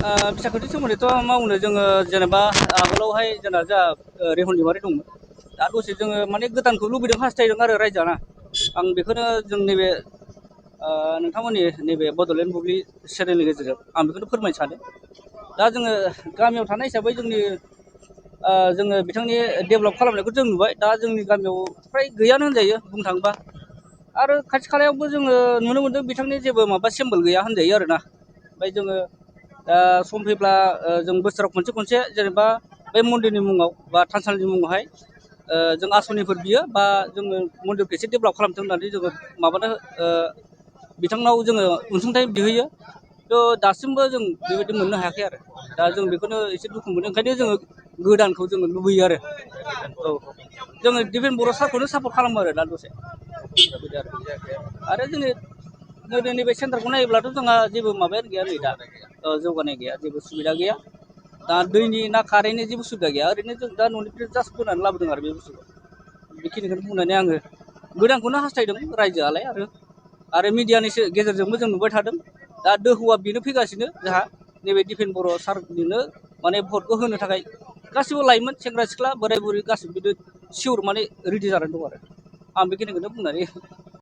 बिसायख'थिनि सोमोन्दैथ' मावनो जोङो जेनेबा आगोलावहाय जोंना जा रेहन दैमारि दंमोन दा दसे जोङो माने गोदानखौ लुबैदों हास्थायदों आरो रायजोआना आं बेखौनो जों नैबे नोंथांमोननि नैबे बड'लेण्ड बुब्लि चेनेलनि गेजेरजों आं बेखौनो फोरमायनो सानो दा जोङो गामियाव थानाय हिसाबै जोङो बिथांनि डेभेलप खालामनायखौ जों नुबाय दा जोंनि गामियाव फ्राय गैयानो होनजायो बुंनो थाङोबा आरो खाथि खालायावबो जोङो नुनो मोनदों बिथांनि जेबो माबा सिम्बल गैया होनजायो आरोना ओमफ्राय जोङो सम फैब्ला जों बोसोराव खनसे जेनेबा बे मन्दिरनि मुङाव बा थानसालिनि मुङावहाय जों आसनिफोर बियो बा जोङो मन्दिरखौ एसे डेभेलप खालामथों होननानै जोङो माबानो बिथांनाव जोङो अनसुंथाइ बिहोयो थ' दासिमबो जों बेबायदि मोननो हायाखै आरो दा जों बेखौनो एसे दुखु मोनो ओंखायनो जोङो गोदानखौ जोङो लुबैयो आरो औ जोङो दिपेन बर' सारखौनो सापर्ट खालामो आरो दा दसे आरो जोंनि नैबे सेन्टारखौ नायोब्लाथ' जोंहा जेबो माबायानो गैया नै दा जौगानाय गैया जेबो सुबिदा गैया दा दैनि ना कारेन्टनि जेबो सुबिदा गैया ओरैनो जों दा न'निफ्राय जास्ट बोनानै लाबोदों आरो बे बुस्थुखौ बेखिनिखौनो बुंनानै आङो गोदानखौनो हास्थायदों रायजोआलाय आरो मिडियानि गेजेरजोंबो जों नुबाय थादों दा दोहौआ बेनो फैगासिनो जोंहा नैबे दिपेन बर' सारनिनो माने भटखौ होनो थाखाय गासिबो लाइमोन सेंग्रा सिख्ला बोराय बुरै गासिबो बिदिनो सिउर माने रेडि जानानै दं आरो आं बेखिनिखौनो बुंनानै